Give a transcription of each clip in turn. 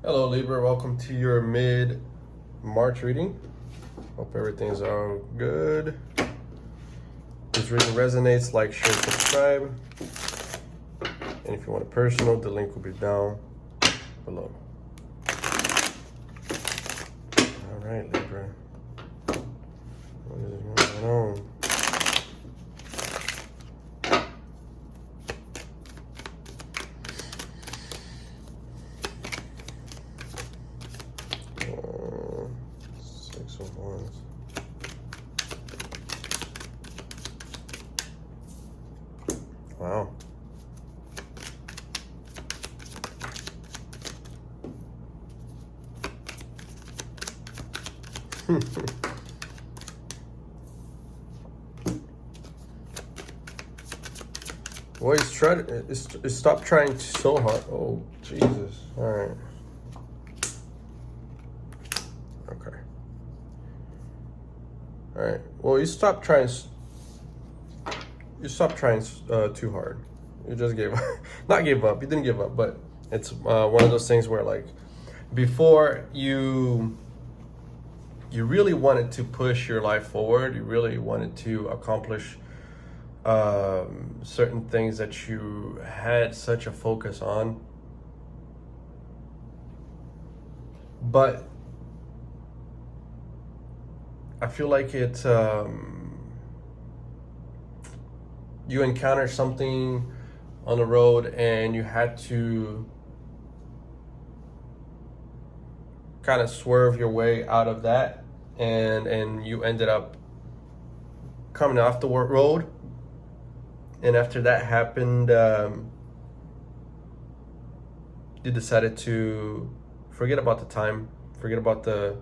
Hello Libra, welcome to your mid-March reading. Hope everything's all good. This reading resonates, like, share, subscribe. And if you want a personal, the link will be down below. All right, Libra. What is going on? Six of Wands. Wow. Well, stop trying so hard. Oh, Jesus. All right. Okay. All right. Well, you stop trying too hard. You just gave up. Not gave up. You didn't give up, but it's one of those things where, like, before you really wanted to push your life forward, you really wanted to accomplish certain things that you had such a focus on, but I feel like you encountered something on the road and you had to kind of swerve your way out of that, and you ended up coming off the road. And after that happened, you decided to forget about the time, forget about the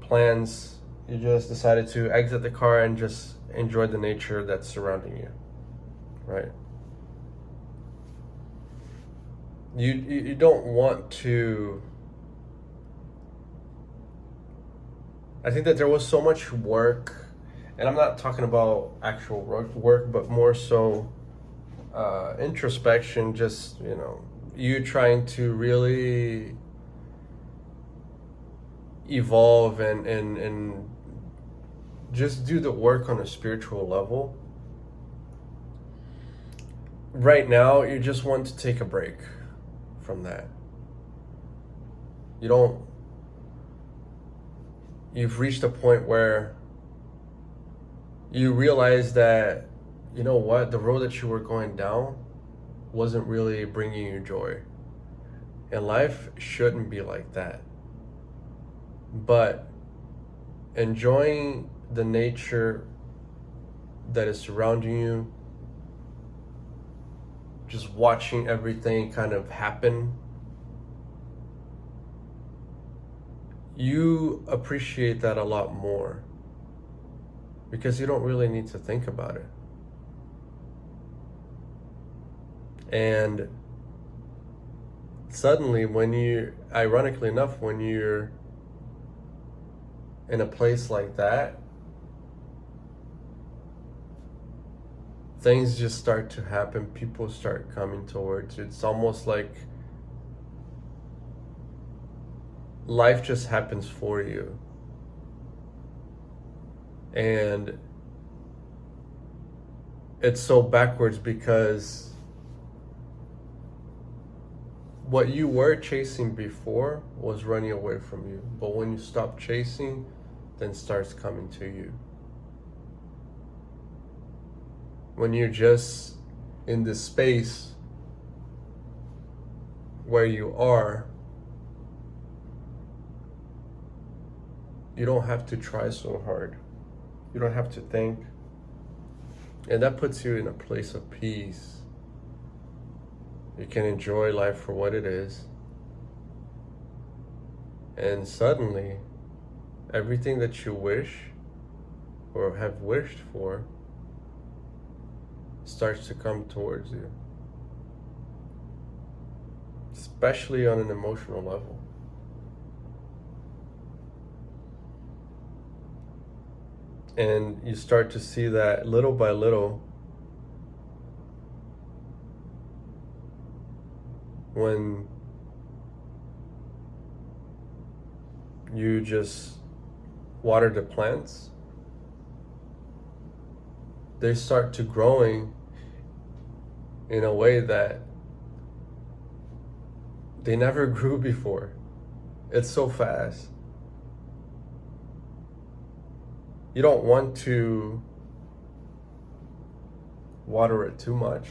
plans. You just decided to exit the car and just enjoy the nature that's surrounding you, right? You don't want to. I think that there was so much work, and I'm not talking about actual work, but more so introspection. Just, you trying to really evolve and just do the work on a spiritual level. Right now, you just want to take a break from that. You've reached a point where you realize that, you know what, the road that you were going down wasn't really bringing you joy. And life shouldn't be like that. But enjoying the nature that is surrounding you, just watching everything kind of happen, you appreciate that a lot more because you don't really need to think about it. And suddenly, ironically enough, when you're in a place like that, things just start to happen. People start coming towards you. It's almost like life just happens for you. And it's so backwards because what you were chasing before was running away from you. But when you stop chasing, then starts coming to you. When you're just in this space where you are, you don't have to try so hard. You don't have to think. And that puts you in a place of peace. You can enjoy life for what it is. And suddenly, everything that you wish or have wished for starts to come towards you, especially on an emotional level. And you start to see that little by little, when you just water the plants, they start to growing in a way that they never grew before. It's so fast. You don't want to water it too much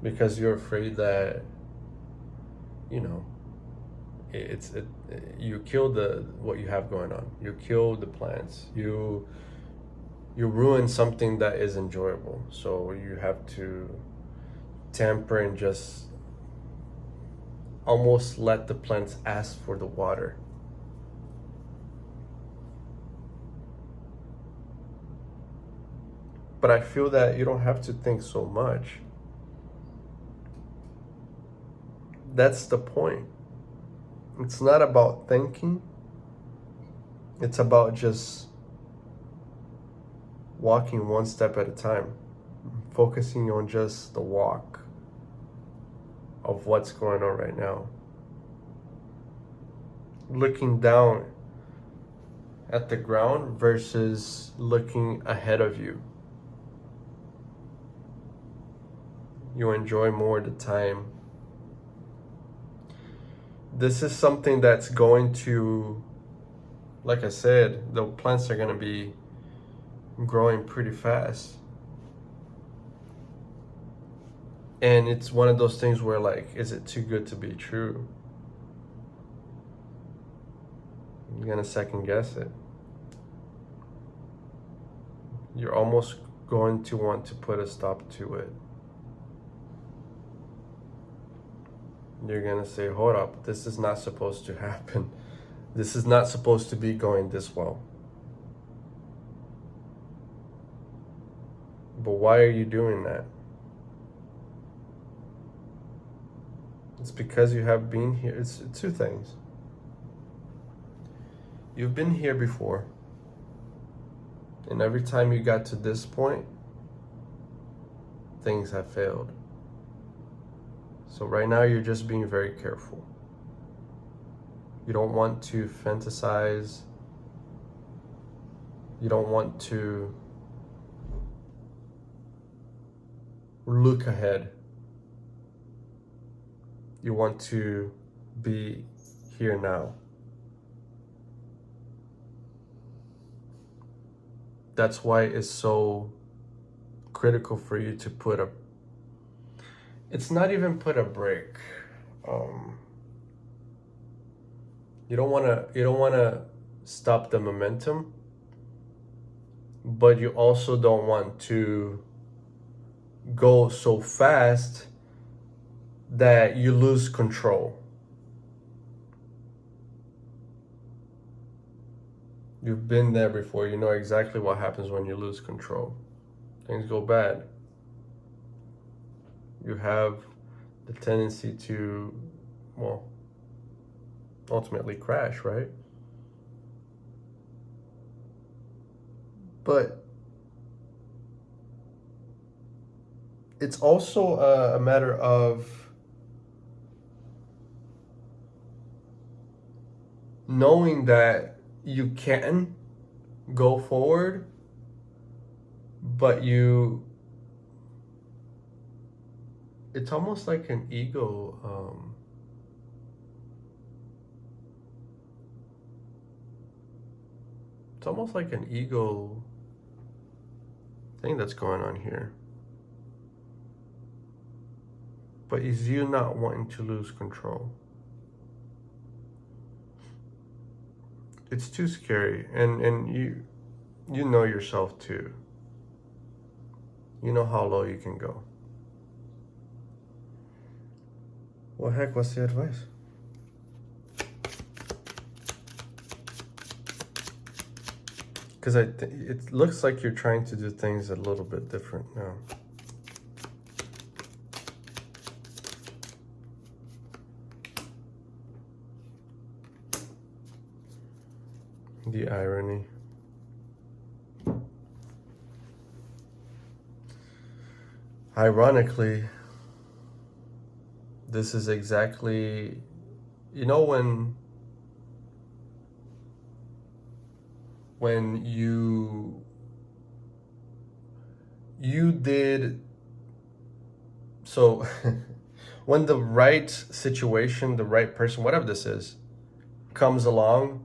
because you're afraid that, you know, you kill what you have going on. You kill the plants. You ruin something that is enjoyable. So you have to temper and just almost let the plants ask for the water. But I feel that you don't have to think so much. That's the point. It's not about thinking. It's about just walking one step at a time, focusing on just the walk of what's going on right now. Looking down at the ground versus looking ahead of you. You enjoy more the time. This is something that's going to, like I said, the plants are going to be growing pretty fast. And it's one of those things where, like, is it too good to be true? You're going to second guess it. You're almost going to want to put a stop to it. You're going to say, hold up, this is not supposed to happen. This is not supposed to be going this well. But why are you doing that? It's because you have been here. It's two things. You've been here before. And every time you got to this point, things have failed. So right now you're just being very careful. You don't want to fantasize. You don't want to look ahead. You want to be here now. That's why it's so critical for you to put a, it's not even put a break. You don't want to stop the momentum, but you also don't want to go so fast that you lose control. You've been there before. You know exactly what happens when you lose control. Things go bad. You have the tendency to, well, ultimately crash, right? But it's also a matter of knowing that you can go forward, but it's almost like an ego, it's almost like an ego thing that's going on here. But is you not wanting to lose control. It's too scary, and you know yourself too. You know how low you can go. Well, heck, what's the advice? Because it looks like you're trying to do things a little bit different now. The irony. Ironically, this is exactly, you know, when when you did so when the right situation, the right person, whatever this is, comes along,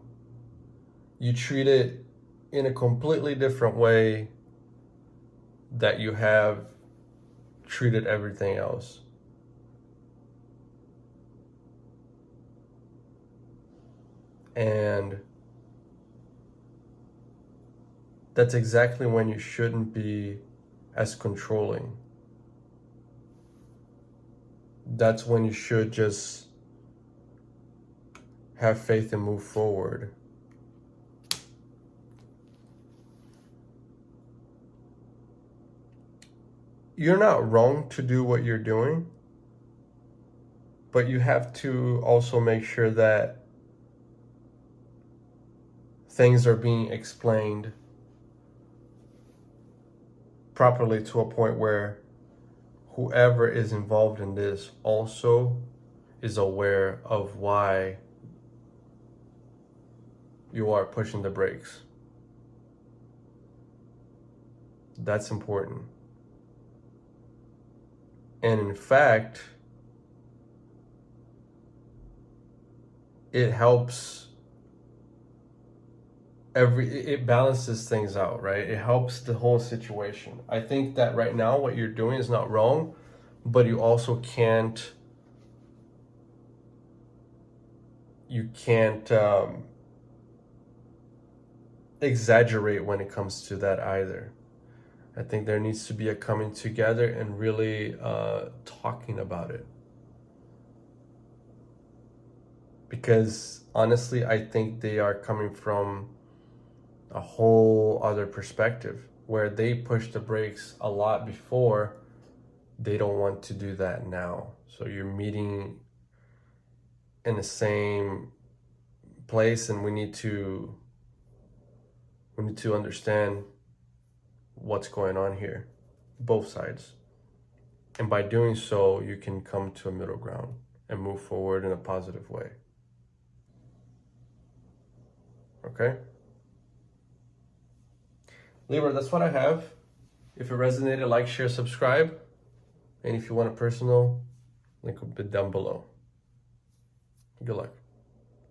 you treat it in a completely different way that you have treated everything else. And that's exactly when you shouldn't be as controlling. That's when you should just have faith and move forward. You're not wrong to do what you're doing, but you have to also make sure that things are being explained properly to a point where whoever is involved in this also is aware of why you are pushing the brakes. That's important. And in fact, it helps it balances things out, right? It helps the whole situation. I think that right now what you're doing is not wrong, but you also can't exaggerate when it comes to that either. I think there needs to be a coming together and really talking about it. Because honestly, I think they are coming from a whole other perspective where they pushed the brakes a lot before. They don't want to do that now. So you're meeting in the same place, and we need to understand what's going on here, both sides. And by doing so, you can come to a middle ground and move forward in a positive way. Okay? Libra, that's what I have. If it resonated, like, share, subscribe. And if you want a personal, link will be down below. Good luck.